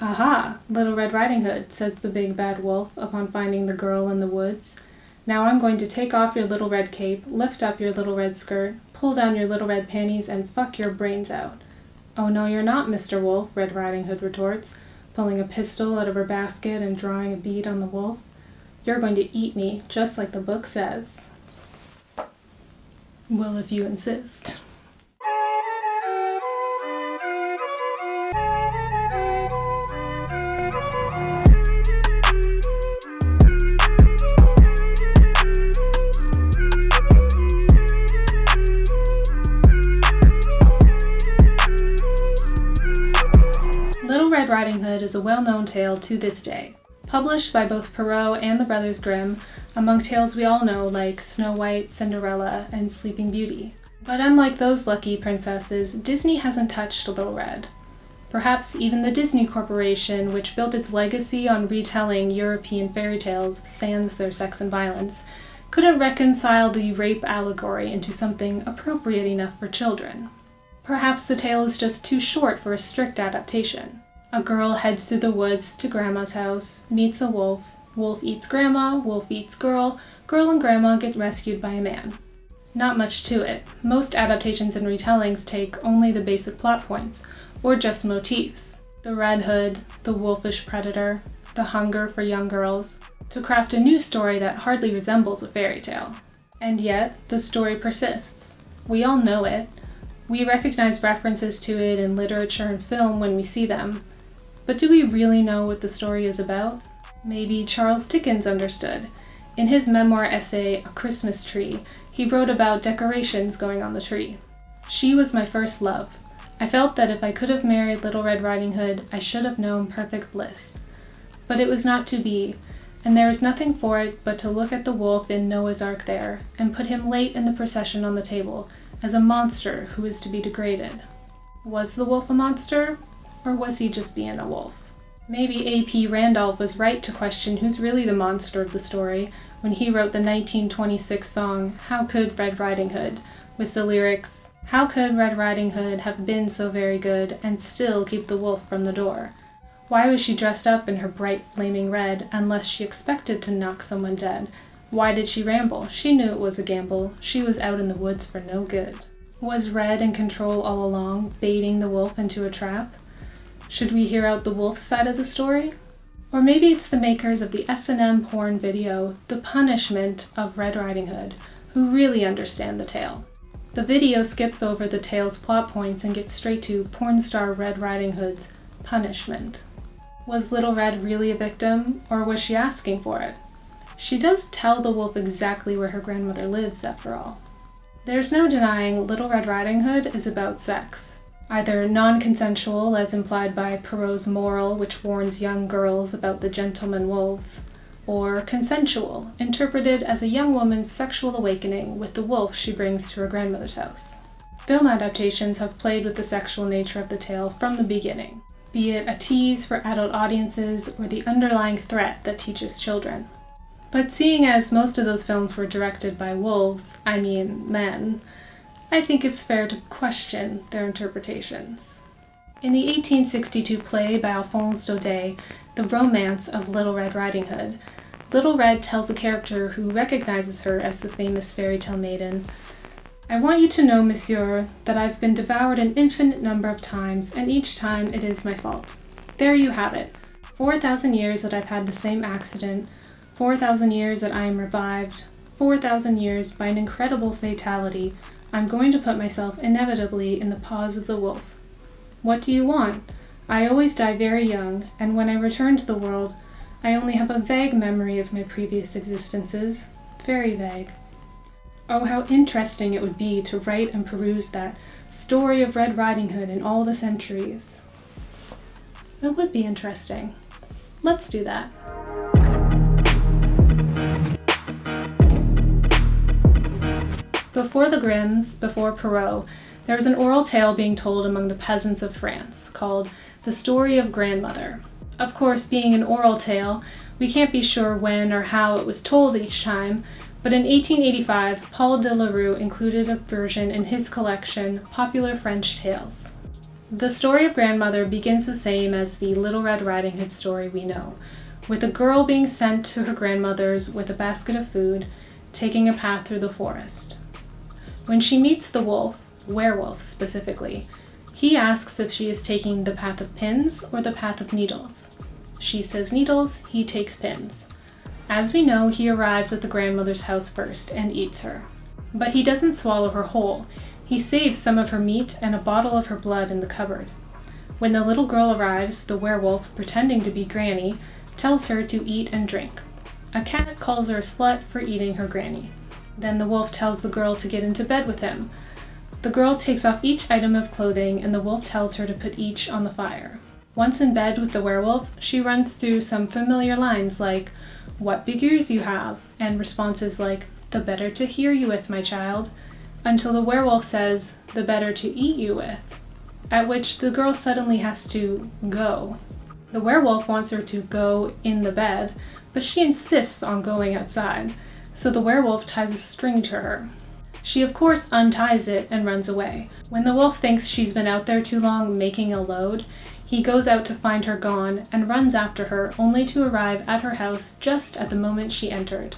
"Aha, Little Red Riding Hood," says the big bad wolf upon finding the girl in the woods. "Now I'm going to take off your little red cape, lift up your little red skirt, pull down your little red panties, and fuck your brains out." "Oh no, you're not, Mr. Wolf," Red Riding Hood retorts, pulling a pistol out of her basket and drawing a bead on the wolf. "You're going to eat me, just like the book says." "Well, if you insist." Little Red Riding Hood is a well-known tale to this day. Published by both Perrault and the Brothers Grimm, among tales we all know like Snow White, Cinderella, and Sleeping Beauty. But unlike those lucky princesses, Disney hasn't touched Little Red. Perhaps even the Disney Corporation, which built its legacy on retelling European fairy tales sans their sex and violence, couldn't reconcile the rape allegory into something appropriate enough for children. Perhaps the tale is just too short for a strict adaptation. A girl heads through the woods to Grandma's house, meets a wolf, wolf eats Grandma, wolf eats girl, girl and Grandma get rescued by a man. Not much to it. Most adaptations and retellings take only the basic plot points, or just motifs. The Red Hood, the wolfish predator, the hunger for young girls, to craft a new story that hardly resembles a fairy tale. And yet, the story persists. We all know it. We recognize references to it in literature and film when we see them. But do we really know what the story is about? Maybe Charles Dickens understood. In his memoir essay, A Christmas Tree, he wrote about decorations going on the tree. "She was my first love. I felt that if I could have married Little Red Riding Hood, I should have known perfect bliss. But it was not to be, and there is nothing for it but to look at the wolf in Noah's Ark there, and put him late in the procession on the table, as a monster who is to be degraded." Was the wolf a monster? Or was he just being a wolf? Maybe A.P. Randolph was right to question who's really the monster of the story when he wrote the 1926 song, How Could Red Riding Hood, with the lyrics, "How could Red Riding Hood have been so very good and still keep the wolf from the door? Why was she dressed up in her bright flaming red unless she expected to knock someone dead? Why did she ramble? She knew it was a gamble. She was out in the woods for no good." Was Red in control all along, baiting the wolf into a trap? Should we hear out the wolf's side of the story? Or maybe it's the makers of the S&M porn video, The Punishment of Red Riding Hood, who really understand the tale. The video skips over the tale's plot points and gets straight to porn star Red Riding Hood's punishment. Was Little Red really a victim, or was she asking for it? She does tell the wolf exactly where her grandmother lives, after all. There's no denying Little Red Riding Hood is about sex. Either non-consensual, as implied by Perrault's moral, which warns young girls about the gentleman wolves, or consensual, interpreted as a young woman's sexual awakening with the wolf she brings to her grandmother's house. Film adaptations have played with the sexual nature of the tale from the beginning, be it a tease for adult audiences or the underlying threat that teaches children. But seeing as most of those films were directed by wolves, I mean men, I think it's fair to question their interpretations. In the 1862 play by Alphonse Daudet, The Romance of Little Red Riding Hood, Little Red tells a character who recognizes her as the famous fairy tale maiden, "I want you to know, monsieur, that I've been devoured an infinite number of times, and each time it is my fault. There you have it. 4,000 years that I've had the same accident, 4,000 years that I am revived, 4,000 years by an incredible fatality, I'm going to put myself inevitably in the paws of the wolf. What do you want? I always die very young, and when I return to the world, I only have a vague memory of my previous existences. Very vague. Oh, how interesting it would be to write and peruse that story of Red Riding Hood in all the centuries." It would be interesting. Let's do that. Before the Grimms, before Perrault, there was an oral tale being told among the peasants of France called The Story of Grandmother. Of course, being an oral tale, we can't be sure when or how it was told each time, but in 1885, Paul de la Rue included a version in his collection, Popular French Tales. The story of Grandmother begins the same as the Little Red Riding Hood story we know, with a girl being sent to her grandmother's with a basket of food, taking a path through the forest. When she meets the wolf, werewolf specifically, he asks if she is taking the path of pins or the path of needles. She says needles, he takes pins. As we know, he arrives at the grandmother's house first and eats her. But he doesn't swallow her whole. He saves some of her meat and a bottle of her blood in the cupboard. When the little girl arrives, the werewolf, pretending to be Granny, tells her to eat and drink. A cat calls her a slut for eating her granny. Then the wolf tells the girl to get into bed with him. The girl takes off each item of clothing and the wolf tells her to put each on the fire. Once in bed with the werewolf, she runs through some familiar lines like, "What big ears you have," and responses like, "The better to hear you with, my child," until the werewolf says, "The better to eat you with," at which the girl suddenly has to go. The werewolf wants her to go in the bed, but she insists on going outside, so the werewolf ties a string to her. She of course unties it and runs away. When the wolf thinks she's been out there too long making a load, he goes out to find her gone and runs after her, only to arrive at her house just at the moment she entered.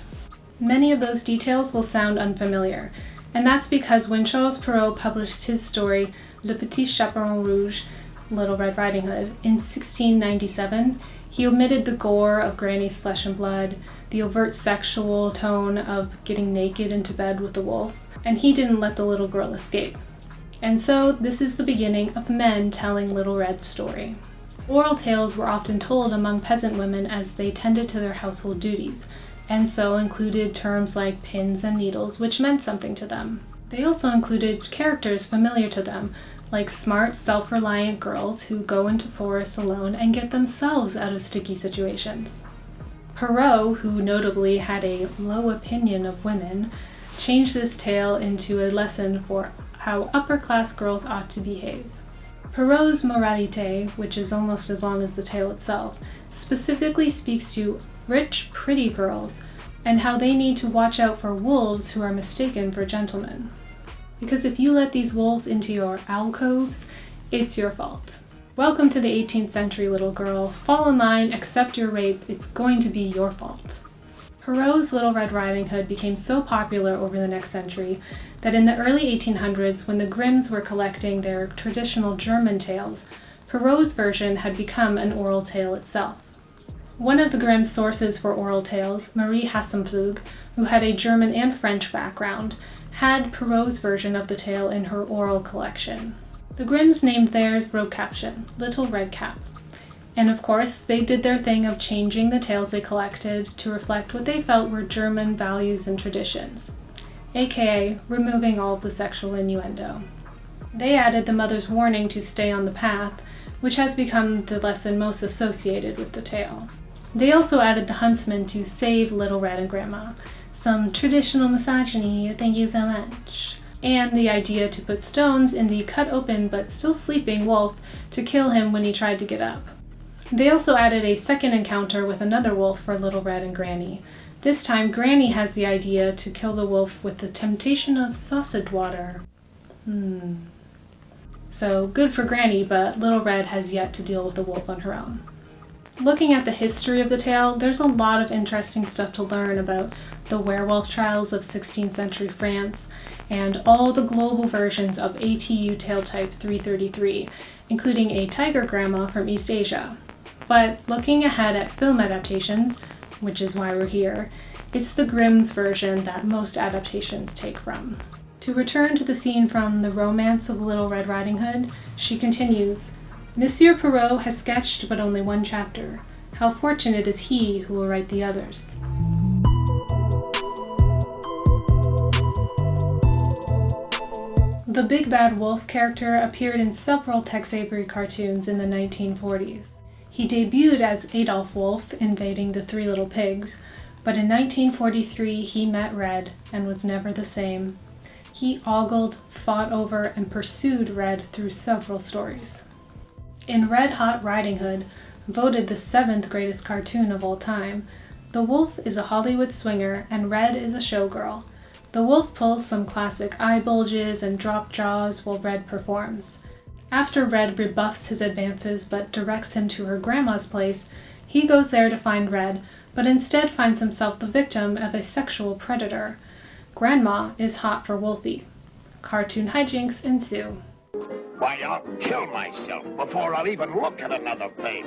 Many of those details will sound unfamiliar, and that's because when Charles Perrault published his story Le Petit Chaperon Rouge, Little Red Riding Hood, in 1697, he omitted the gore of Granny's flesh and blood, the overt sexual tone of getting naked into bed with the wolf, and he didn't let the little girl escape. And so this is the beginning of men telling Little Red's story. Oral tales were often told among peasant women as they tended to their household duties, and so included terms like pins and needles, which meant something to them. They also included characters familiar to them, like smart, self-reliant girls who go into forests alone and get themselves out of sticky situations. Perrault, who notably had a low opinion of women, changed this tale into a lesson for how upper-class girls ought to behave. Perrault's moralité, which is almost as long as the tale itself, specifically speaks to rich, pretty girls and how they need to watch out for wolves who are mistaken for gentlemen. Because if you let these wolves into your alcoves, it's your fault. Welcome to the 18th century, little girl. Fall in line, accept your rape, it's going to be your fault. Perrault's Little Red Riding Hood became so popular over the next century that in the early 1800s, when the Grimms were collecting their traditional German tales, Perrault's version had become an oral tale itself. One of the Grimm's sources for oral tales, Marie Hassenpflug, who had a German and French background, had Perrault's version of the tale in her oral collection. The Grimms named theirs road caption, Little Red Cap. And of course, they did their thing of changing the tales they collected to reflect what they felt were German values and traditions, aka removing all of the sexual innuendo. They added the mother's warning to stay on the path, which has become the lesson most associated with the tale. They also added the huntsman to save Little Red and Grandma, some traditional misogyny, thank you so much, and the idea to put stones in the cut open but still sleeping wolf to kill him when he tried to get up. They also added a second encounter with another wolf for Little Red and Granny. This time, Granny has the idea to kill the wolf with the temptation of sausage water. So, good for Granny, but Little Red has yet to deal with the wolf on her own. Looking at the history of the tale, there's a lot of interesting stuff to learn about the werewolf trials of 16th century France and all the global versions of ATU tale type 333, including a tiger grandma from East Asia. But looking ahead at film adaptations, which is why we're here, it's the Grimm's version that most adaptations take from. To return to the scene from The Romance of Little Red Riding Hood, she continues, Monsieur Perrault has sketched but only one chapter. How fortunate is he who will write the others. The Big Bad Wolf character appeared in several Tex Avery cartoons in the 1940s. He debuted as Adolf Wolf invading the Three Little Pigs, but in 1943 he met Red and was never the same. He ogled, fought over, and pursued Red through several stories. In Red Hot Riding Hood, voted the 7th greatest cartoon of all time, the wolf is a Hollywood swinger and Red is a showgirl. The wolf pulls some classic eye bulges and drop jaws while Red performs. After Red rebuffs his advances but directs him to her grandma's place, he goes there to find Red, but instead finds himself the victim of a sexual predator. Grandma is hot for Wolfie. Cartoon hijinks ensue. Why, I'll kill myself before I'll even look at another babe.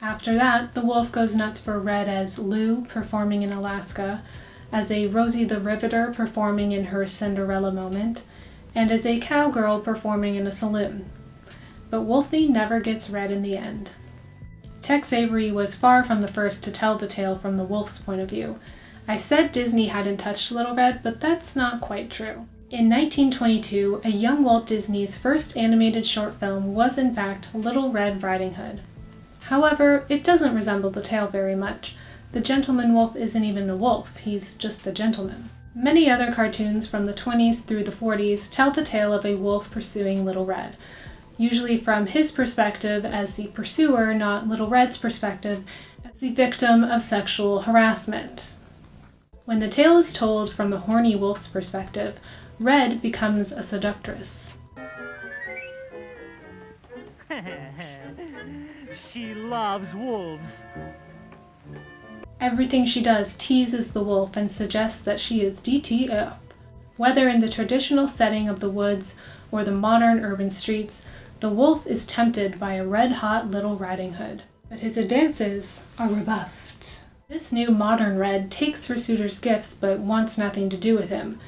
After that, the wolf goes nuts for Red as Lou performing in Alaska, as a Rosie the Riveter performing in her Cinderella moment, and as a cowgirl performing in a saloon. But Wolfie never gets Red in the end. Tex Avery was far from the first to tell the tale from the wolf's point of view. I said Disney hadn't touched Little Red, but that's not quite true. In 1922, a young Walt Disney's first animated short film was in fact Little Red Riding Hood. However, it doesn't resemble the tale very much. The gentleman wolf isn't even a wolf, he's just a gentleman. Many other cartoons from the 20s through the 40s tell the tale of a wolf pursuing Little Red, usually from his perspective as the pursuer, not Little Red's perspective as the victim of sexual harassment. When the tale is told from the horny wolf's perspective, Red becomes a seductress. She loves wolves. Everything she does teases the wolf and suggests that she is DTF. Whether in the traditional setting of the woods or the modern urban streets, the wolf is tempted by a red-hot Little Riding Hood, but his advances are rebuffed. This new modern Red takes her suitor's gifts but wants nothing to do with him.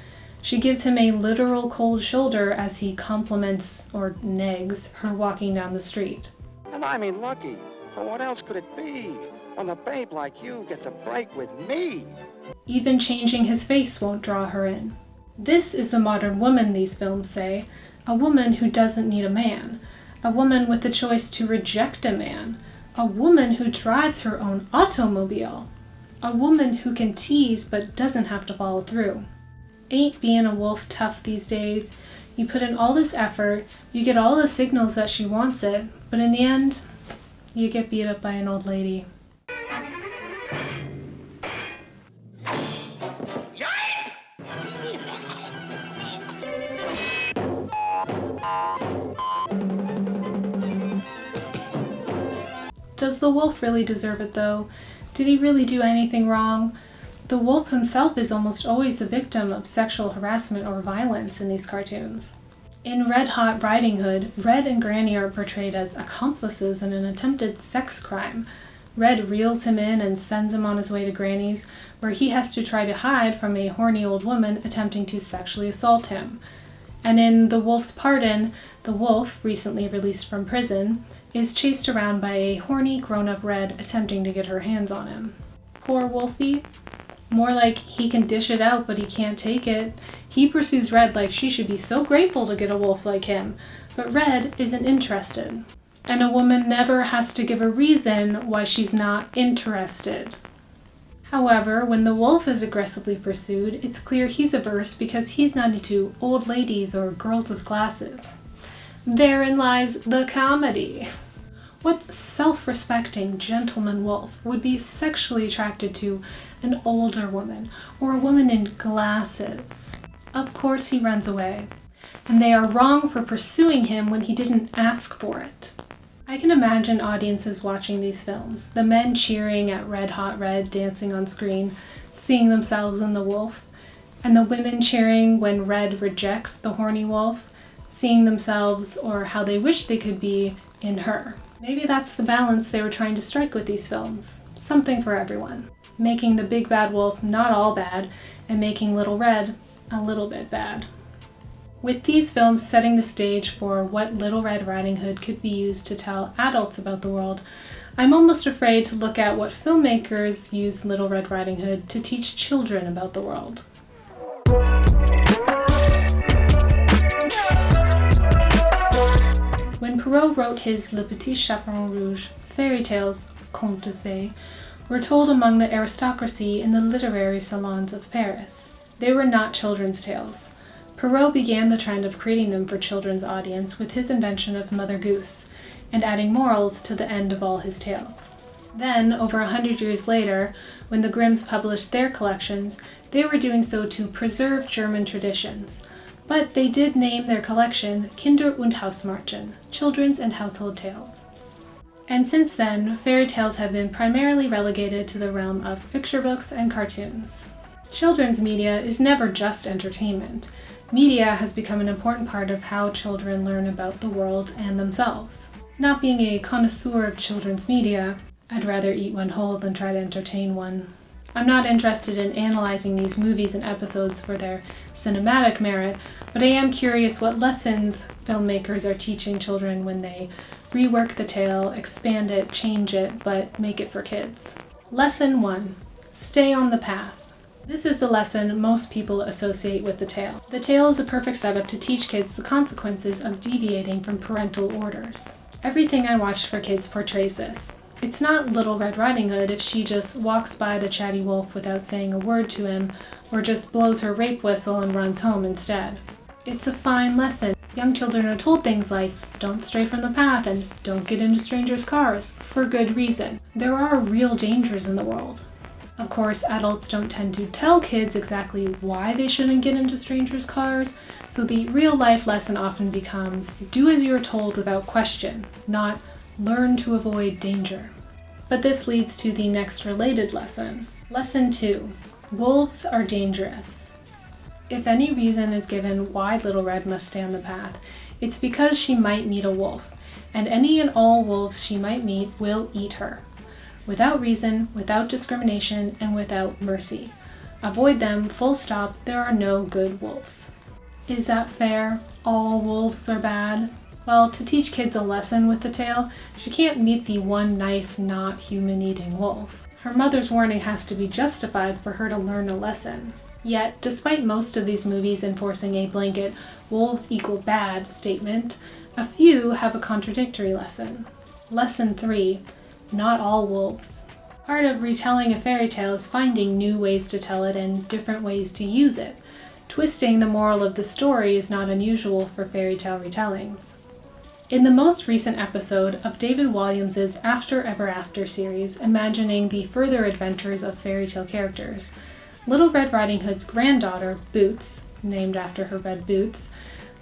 She gives him a literal cold shoulder as he compliments, or negs, her walking down the street. And I mean lucky, for what else could it be when a babe like you gets a break with me? Even changing his face won't draw her in. This is the modern woman, these films say, a woman who doesn't need a man, a woman with the choice to reject a man, a woman who drives her own automobile, a woman who can tease but doesn't have to follow through. Ain't being a wolf tough these days? You put in all this effort, you get all the signals that she wants it, but in the end, you get beat up by an old lady. Does the wolf really deserve it though? Did he really do anything wrong? The wolf himself is almost always the victim of sexual harassment or violence in these cartoons. In Red Hot Riding Hood, Red and Granny are portrayed as accomplices in an attempted sex crime. Red reels him in and sends him on his way to Granny's, where he has to try to hide from a horny old woman attempting to sexually assault him. And in The Wolf's Pardon, the wolf, recently released from prison, is chased around by a horny grown-up Red attempting to get her hands on him. Poor Wolfie. More like he can dish it out, but he can't take it. He pursues Red like she should be so grateful to get a wolf like him, but Red isn't interested. And a woman never has to give a reason why she's not interested. However, when the wolf is aggressively pursued, it's clear he's averse because he's not into old ladies or girls with glasses. Therein lies the comedy. What self-respecting gentleman wolf would be sexually attracted to an older woman or a woman in glasses? Of course he runs away, and they are wrong for pursuing him when he didn't ask for it. I can imagine audiences watching these films, the men cheering at Red Hot Red dancing on screen, seeing themselves in the wolf, and the women cheering when Red rejects the horny wolf, seeing themselves or how they wish they could be in her. Maybe that's the balance they were trying to strike with these films. Something for everyone. Making the big bad wolf not all bad, and making Little Red a little bit bad. With these films setting the stage for what Little Red Riding Hood could be used to tell adults about the world, I'm almost afraid to look at what filmmakers use Little Red Riding Hood to teach children about the world. When Perrault wrote his Le Petit Chaperon Rouge, fairy tales, contes de fées, were told among the aristocracy in the literary salons of Paris. They were not children's tales. Perrault began the trend of creating them for children's audience with his invention of Mother Goose, and adding morals to the end of all his tales. Then, over 100 years later, when the Grimms published their collections, they were doing so to preserve German traditions. But they did name their collection Kinder- und Hausmärchen, Children's and Household Tales. And since then, fairy tales have been primarily relegated to the realm of picture books and cartoons. Children's media is never just entertainment. Media has become an important part of how children learn about the world and themselves. Not being a connoisseur of children's media, I'd rather eat one whole than try to entertain one. I'm not interested in analyzing these movies and episodes for their cinematic merit, but I am curious what lessons filmmakers are teaching children when they rework the tale, expand it, change it, but make it for kids. Lesson 1. Stay on the path. This is the lesson most people associate with the tale. The tale is a perfect setup to teach kids the consequences of deviating from parental orders. Everything I watched for kids portrays this. It's not Little Red Riding Hood if she just walks by the chatty wolf without saying a word to him, or just blows her rape whistle and runs home instead. It's a fine lesson. Young children are told things like, don't stray from the path and don't get into strangers' cars, for good reason. There are real dangers in the world. Of course, adults don't tend to tell kids exactly why they shouldn't get into strangers' cars, so the real-life lesson often becomes, do as you're told without question, not learn to avoid danger. But this leads to the next related lesson. Lesson 2. Wolves are dangerous. If any reason is given why Little Red must stay on the path, it's because she might meet a wolf, and any and all wolves she might meet will eat her. Without reason, without discrimination, and without mercy. Avoid them, full stop, there are no good wolves. Is that fair? All wolves are bad? Well, to teach kids a lesson with the tale, she can't meet the one nice, not human-eating wolf. Her mother's warning has to be justified for her to learn a lesson. Yet, despite most of these movies enforcing a blanket wolves equal bad statement, a few have a contradictory lesson. Lesson 3. Not all wolves. Part of retelling a fairy tale is finding new ways to tell it and different ways to use it. Twisting the moral of the story is not unusual for fairy tale retellings. In the most recent episode of David Walliams' After Ever After series, imagining the further adventures of fairy tale characters, Little Red Riding Hood's granddaughter, Boots, named after her red boots,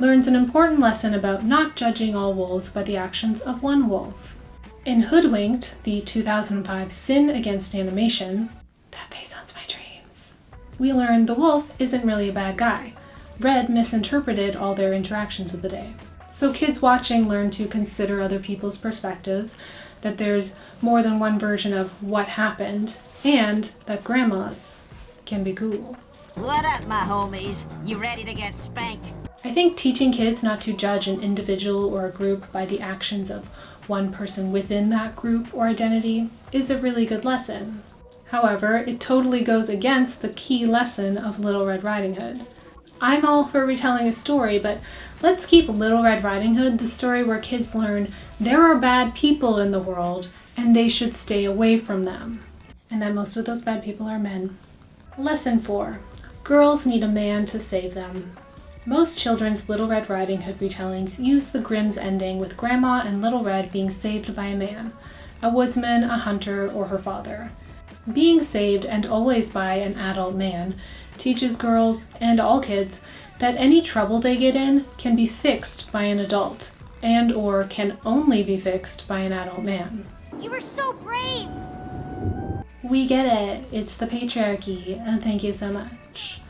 learns an important lesson about not judging all wolves by the actions of one wolf. In Hoodwinked, the 2005 sin against animation, that face haunts my dreams, we learn the wolf isn't really a bad guy. Red misinterpreted all their interactions of the day. So kids watching learn to consider other people's perspectives, that there's more than one version of what happened, and that grandmas can be cool. What up, my homies? You ready to get spanked? I think teaching kids not to judge an individual or a group by the actions of one person within that group or identity is a really good lesson. However, it totally goes against the key lesson of Little Red Riding Hood. I'm all for retelling a story, but let's keep Little Red Riding Hood the story where kids learn there are bad people in the world and they should stay away from them. And that most of those bad people are men. Lesson 4. Girls need a man to save them. Most children's Little Red Riding Hood retellings use the Grimms ending with Grandma and Little Red being saved by a man, a woodsman, a hunter, or her father. Being saved, and always by an adult man, teaches girls, and all kids, that any trouble they get in can be fixed by an adult, and or can only be fixed by an adult man. You were so brave! We get it, it's the patriarchy, and thank you so much.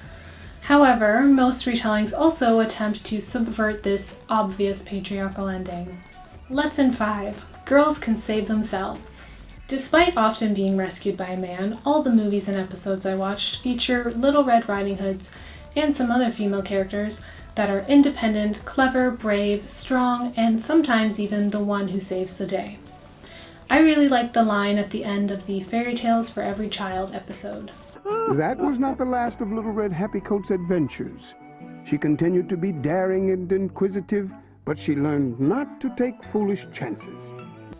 However, most retellings also attempt to subvert this obvious patriarchal ending. Lesson 5. Girls can save themselves. Despite often being rescued by a man, all the movies and episodes I watched feature Little Red Riding Hoods and some other female characters that are independent, clever, brave, strong, and sometimes even the one who saves the day. I really like the line at the end of the Fairy Tales for Every Child episode. That was not the last of Little Red Happycoat's adventures. She continued to be daring and inquisitive, but she learned not to take foolish chances.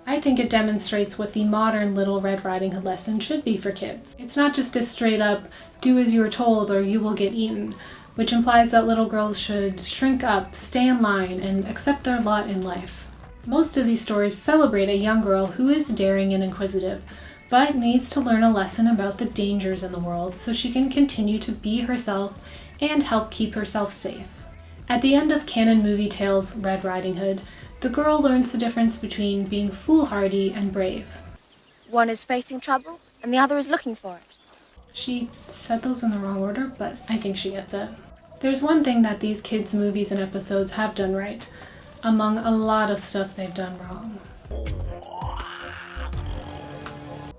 I think it demonstrates what the modern Little Red Riding Hood lesson should be for kids. It's not just a straight up, do as you are told or you will get eaten, which implies that little girls should shrink up, stay in line, and accept their lot in life. Most of these stories celebrate a young girl who is daring and inquisitive, but needs to learn a lesson about the dangers in the world so she can continue to be herself and help keep herself safe. At the end of Canon Movie Tales' Red Riding Hood, the girl learns the difference between being foolhardy and brave. One is facing trouble, and the other is looking for it. She said those in the wrong order, but I think she gets it. There's one thing that these kids' movies and episodes have done right, among a lot of stuff they've done wrong.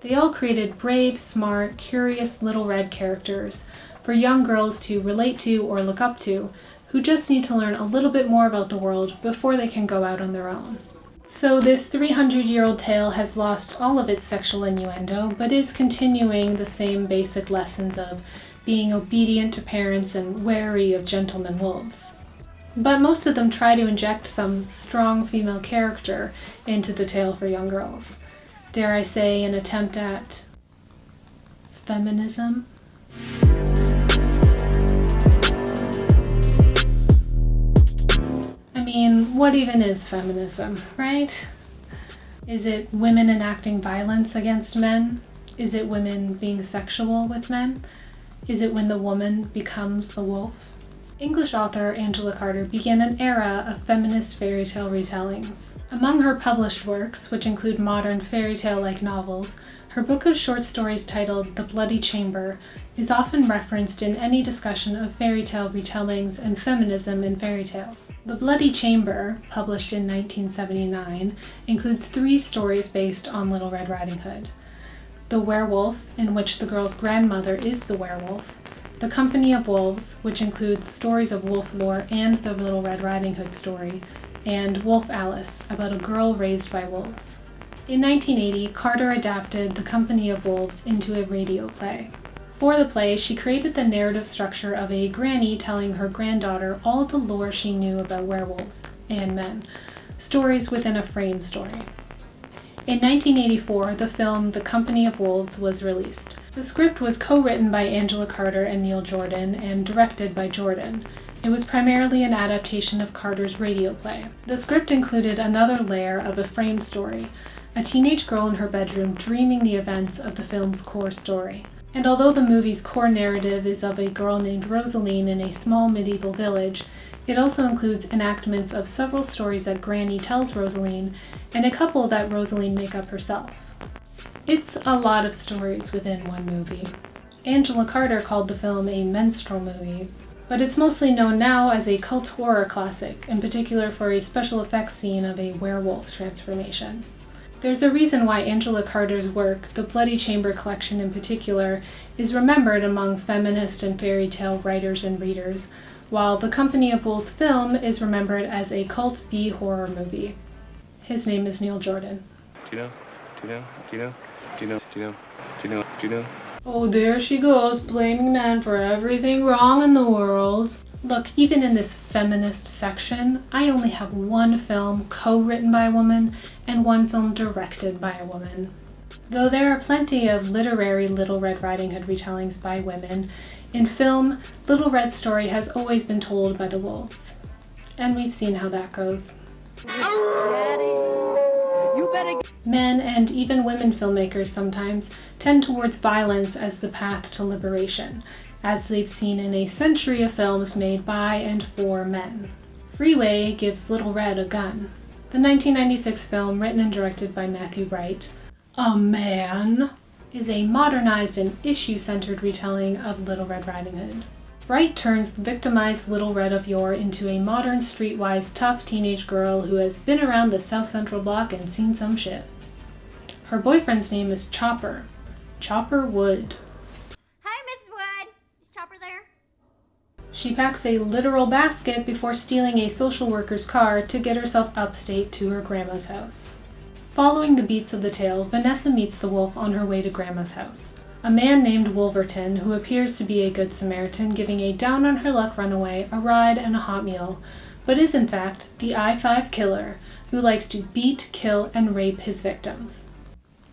They all created brave, smart, curious little red characters for young girls to relate to or look up to, who just need to learn a little bit more about the world before they can go out on their own. So this 300-year-old tale has lost all of its sexual innuendo, but is continuing the same basic lessons of being obedient to parents and wary of gentlemen wolves. But most of them try to inject some strong female character into the tale for young girls. Dare I say, an attempt at feminism? I mean, what even is feminism, right? Is it women enacting violence against men? Is it women being sexual with men? Is it when the woman becomes the wolf? English author Angela Carter began an era of feminist fairy tale retellings. Among her published works, which include modern fairy tale-like novels, her book of short stories titled The Bloody Chamber is often referenced in any discussion of fairy tale retellings and feminism in fairy tales. The Bloody Chamber, published in 1979, includes 3 stories based on Little Red Riding Hood. The Werewolf, in which the girl's grandmother is the werewolf. The Company of Wolves, which includes stories of wolf lore and the Little Red Riding Hood story, and Wolf Alice, about a girl raised by wolves. In 1980, Carter adapted The Company of Wolves into a radio play. For the play, she created the narrative structure of a granny telling her granddaughter all the lore she knew about werewolves and men, stories within a frame story. In 1984, the film The Company of Wolves was released. The script was co-written by Angela Carter and Neil Jordan and directed by Jordan. It was primarily an adaptation of Carter's radio play. The script included another layer of a frame story, a teenage girl in her bedroom dreaming the events of the film's core story. And although the movie's core narrative is of a girl named Rosaline in a small medieval village, it also includes enactments of several stories that Granny tells Rosaline, and a couple that Rosaline make up herself. It's a lot of stories within one movie. Angela Carter called the film a minstrel movie, but it's mostly known now as a cult horror classic, in particular for a special effects scene of a werewolf transformation. There's a reason why Angela Carter's work, the Bloody Chamber collection in particular, is remembered among feminist and fairy tale writers and readers, while The Company of Wolves film is remembered as a cult B-horror movie. His name is Neil Jordan. Do you know? Oh, there she goes, blaming men for everything wrong in the world. Look, even in this feminist section, I only have one film co-written by a woman and one film directed by a woman. Though there are plenty of literary Little Red Riding Hood retellings by women, in film, Little Red's story has always been told by the wolves. And we've seen how that goes. Men and even women filmmakers sometimes tend towards violence as the path to liberation, as they've seen in a century of films made by and for men. Freeway gives Little Red a gun. The 1996 film, written and directed by Matthew Wright, A Man, is a modernized and issue-centered retelling of Little Red Riding Hood. Wright turns the victimized Little Red of yore into a modern, streetwise, tough teenage girl who has been around the South Central block and seen some shit. Her boyfriend's name is Chopper. Chopper Wood. Hi, Miss Wood. Is Chopper there? She packs a literal basket before stealing a social worker's car to get herself upstate to her grandma's house. Following the beats of the tale, Vanessa meets the wolf on her way to Grandma's house. A man named Wolverton, who appears to be a good Samaritan, giving a down-on-her-luck runaway a ride and a hot meal, but is in fact the I-5 killer who likes to beat, kill, and rape his victims.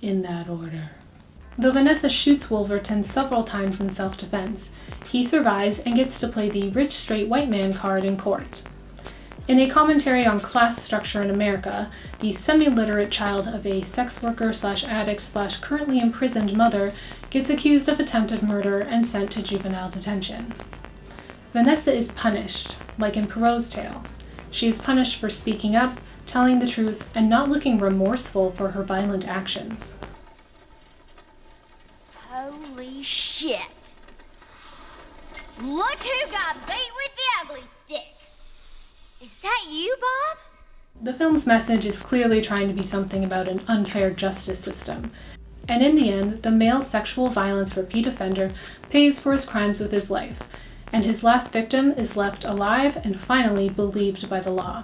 In that order. Though Vanessa shoots Wolverton several times in self-defense, he survives and gets to play the rich straight white man card in court. In a commentary on class structure in America, the semi-literate child of a sex worker/addict/currently imprisoned mother gets accused of attempted murder and sent to juvenile detention. Vanessa is punished, like in Perrault's tale. She is punished for speaking up, telling the truth, and not looking remorseful for her violent actions. Holy shit! Look who got beat with the ugly stick! Is that you, Bob? The film's message is clearly trying to be something about an unfair justice system. And in the end, the male sexual violence repeat offender pays for his crimes with his life, and his last victim is left alive and finally believed by the law.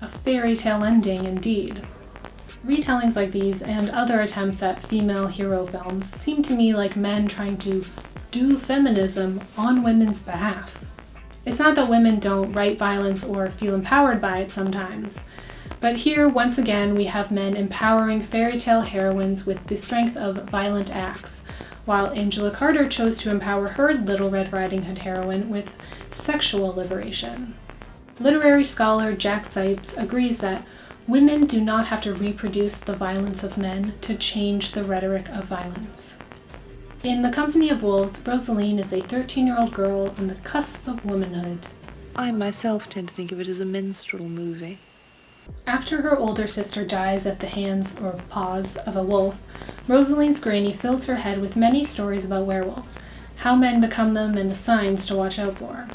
A fairy tale ending indeed. Retellings like these and other attempts at female hero films seem to me like men trying to do feminism on women's behalf. It's not that women don't write violence or feel empowered by it sometimes, but here once again we have men empowering fairy tale heroines with the strength of violent acts, while Angela Carter chose to empower her Little Red Riding Hood heroine with sexual liberation. Literary scholar Jack Sipes agrees that women do not have to reproduce the violence of men to change the rhetoric of violence. In The Company of Wolves, Rosaline is a 13-year-old girl on the cusp of womanhood. I myself tend to think of it as a minstrel movie. After her older sister dies at the hands or paws of a wolf, Rosaline's granny fills her head with many stories about werewolves, how men become them, and the signs to watch out for.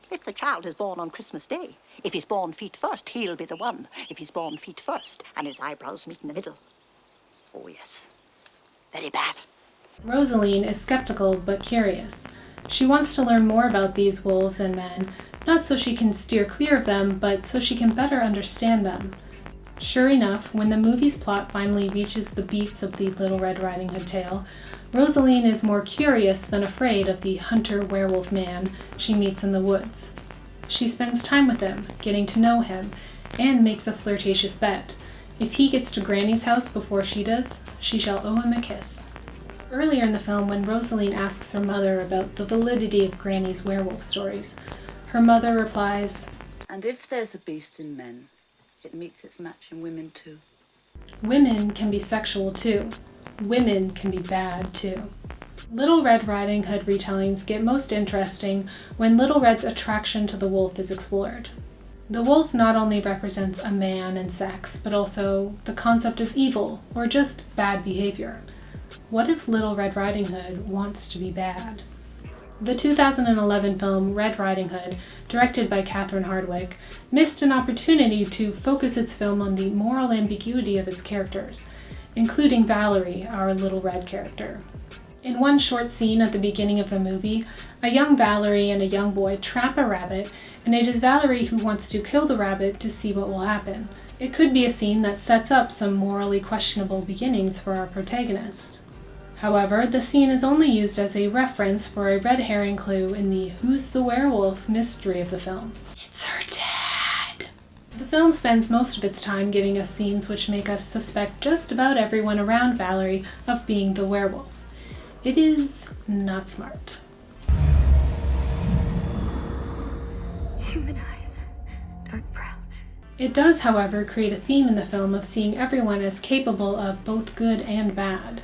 If the child is born on Christmas Day, if he's born feet first, he'll be the one. If he's born feet first, and his eyebrows meet in the middle. Oh yes, very bad. Rosaline is skeptical but curious. She wants to learn more about these wolves and men, not so she can steer clear of them, but so she can better understand them. Sure enough, when the movie's plot finally reaches the beats of the Little Red Riding Hood tale, Rosaline is more curious than afraid of the hunter-werewolf man she meets in the woods. She spends time with him, getting to know him, and makes a flirtatious bet. If he gets to Granny's house before she does, she shall owe him a kiss. Earlier in the film, when Rosaline asks her mother about the validity of Granny's werewolf stories, her mother replies, "And if there's a beast in men, it meets its match in women too." Women can be sexual too. Women can be bad too. Little Red Riding Hood retellings get most interesting when Little Red's attraction to the wolf is explored. The wolf not only represents a man and sex, but also the concept of evil or just bad behavior. What if Little Red Riding Hood wants to be bad? The 2011 film Red Riding Hood, directed by Catherine Hardwicke, missed an opportunity to focus its film on the moral ambiguity of its characters, including Valerie, our Little Red character. In one short scene at the beginning of the movie, a young Valerie and a young boy trap a rabbit, and it is Valerie who wants to kill the rabbit to see what will happen. It could be a scene that sets up some morally questionable beginnings for our protagonist. However, the scene is only used as a reference for a red herring clue in the Who's the Werewolf mystery of the film. It's her dad! The film spends most of its time giving us scenes which make us suspect just about everyone around Valerie of being the werewolf. It is not smart. Human eyes, dark brown. It does, however, create a theme in the film of seeing everyone as capable of both good and bad.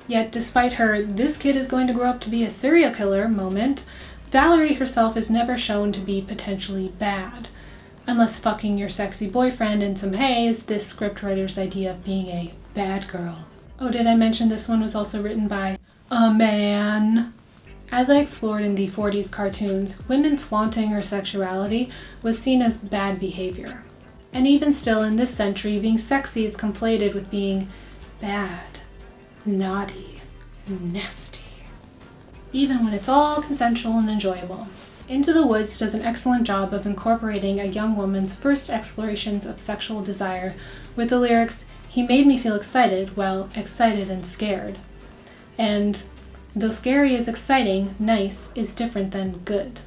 Yet, despite her "this kid is going to grow up to be a serial killer" moment, Valerie herself is never shown to be potentially bad. Unless fucking your sexy boyfriend in some hay is this scriptwriter's idea of being a bad girl. Oh, did I mention this one was also written by a man? As I explored in the 40s cartoons, women flaunting her sexuality was seen as bad behavior. And even still in this century, being sexy is conflated with being bad, naughty, nasty, even when it's all consensual and enjoyable. Into the Woods does an excellent job of incorporating a young woman's first explorations of sexual desire with the lyrics, "He made me feel excited, well, excited and scared." And though scary is exciting, nice is different than good.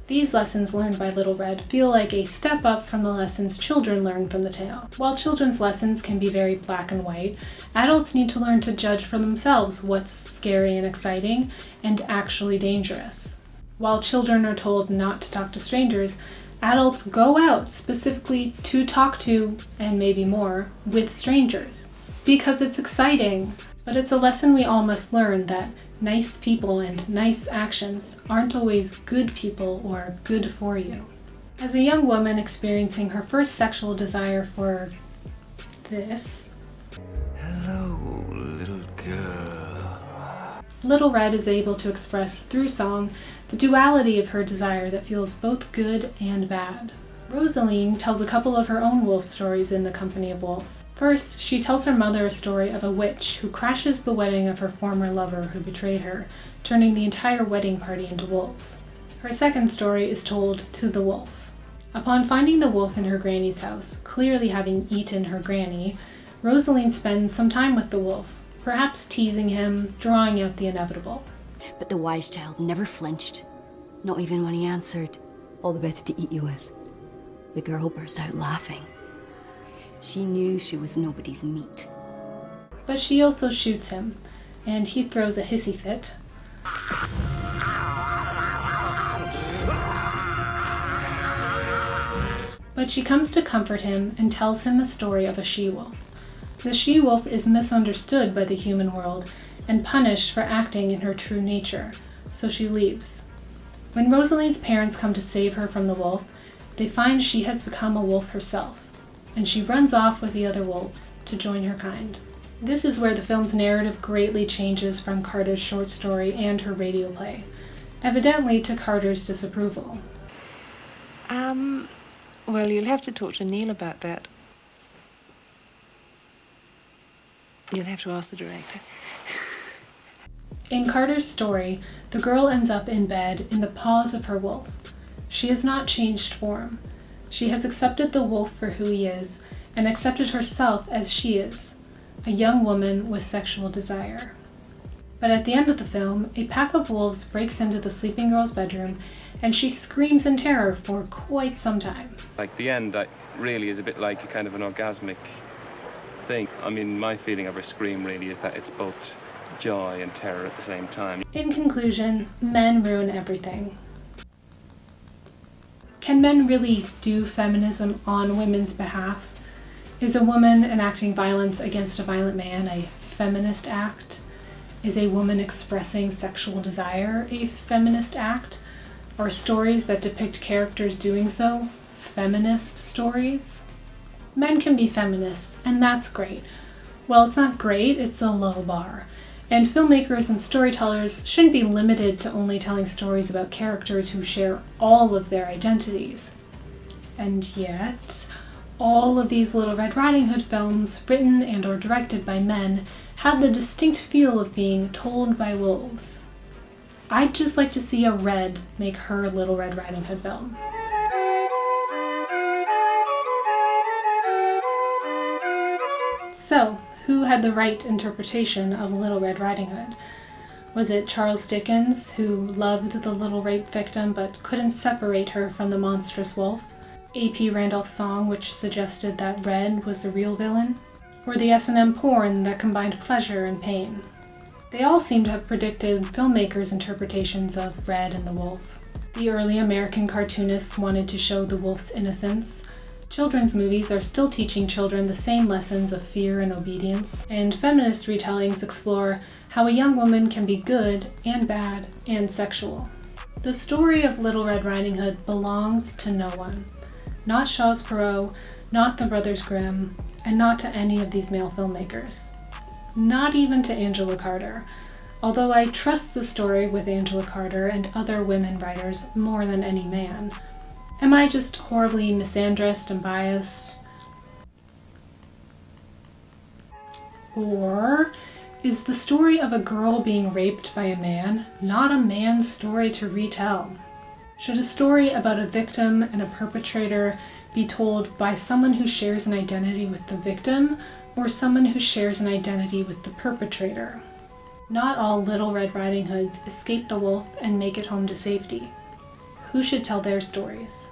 These lessons learned by Little Red feel like a step up from the lessons children learn from the tale. While children's lessons can be very black and white, adults need to learn to judge for themselves what's scary and exciting and actually dangerous. While children are told not to talk to strangers, Adults go out specifically to talk to, and maybe more, with strangers. Because it's exciting. But it's a lesson we all must learn, that nice people and nice actions aren't always good people or good for you. As a young woman experiencing her first sexual desire for this, hello, little girl. Little Red is able to express through song the duality of her desire that feels both good and bad. Rosaline tells a couple of her own wolf stories in the company of wolves. First, she tells her mother a story of a witch who crashes the wedding of her former lover who betrayed her, turning the entire wedding party into wolves. Her second story is told to the wolf. Upon finding the wolf in her granny's house, clearly having eaten her granny, Rosaline spends some time with the wolf, perhaps teasing him, drawing out the inevitable. But the wise child never flinched, not even when he answered, "All the better to eat you with." The girl burst out laughing. She knew she was nobody's meat. But she also shoots him, and he throws a hissy fit. But she comes to comfort him and tells him a story of a she-wolf. The she-wolf is misunderstood by the human world and punished for acting in her true nature, so she leaves. When Rosaline's parents come to save her from the wolf, they find she has become a wolf herself, and she runs off with the other wolves to join her kind. This is where the film's narrative greatly changes from Carter's short story and her radio play, evidently to Carter's disapproval. Well, you'll have to talk to Neil about that. You'll have to ask the director. In Carter's story, the girl ends up in bed in the paws of her wolf. She has not changed form. She has accepted the wolf for who he is, and accepted herself as she is, a young woman with sexual desire. But at the end of the film, a pack of wolves breaks into the sleeping girl's bedroom, and she screams in terror for quite some time. Like the end really is a bit like a kind of an orgasmic thing. I mean, my feeling of her scream really is that it's both joy and terror at the same time. In conclusion, men ruin everything. Can men really do feminism on women's behalf? Is a woman enacting violence against a violent man a feminist act? Is a woman expressing sexual desire a feminist act? Are stories that depict characters doing so feminist stories? Men can be feminists, and that's great. Well, it's not great, it's a low bar. And filmmakers and storytellers shouldn't be limited to only telling stories about characters who share all of their identities. And yet, all of these Little Red Riding Hood films, written and or directed by men, had the distinct feel of being told by wolves. I'd just like to see a Red make her Little Red Riding Hood film. So, who had the right interpretation of Little Red Riding Hood? Was it Charles Dickens, who loved the little rape victim but couldn't separate her from the monstrous wolf? A.P. Randolph's song, which suggested that Red was the real villain? Or the S&M porn that combined pleasure and pain? They all seem to have predicted filmmakers' interpretations of Red and the wolf. The early American cartoonists wanted to show the wolf's innocence. Children's movies are still teaching children the same lessons of fear and obedience, and feminist retellings explore how a young woman can be good and bad and sexual. The story of Little Red Riding Hood belongs to no one. Not Charles Perrault, not the Brothers Grimm, and not to any of these male filmmakers. Not even to Angela Carter, although I trust the story with Angela Carter and other women writers more than any man. Am I just horribly misandrist and biased? Or is the story of a girl being raped by a man not a man's story to retell? Should a story about a victim and a perpetrator be told by someone who shares an identity with the victim or someone who shares an identity with the perpetrator? Not all Little Red Riding Hoods escape the wolf and make it home to safety. Who should tell their stories?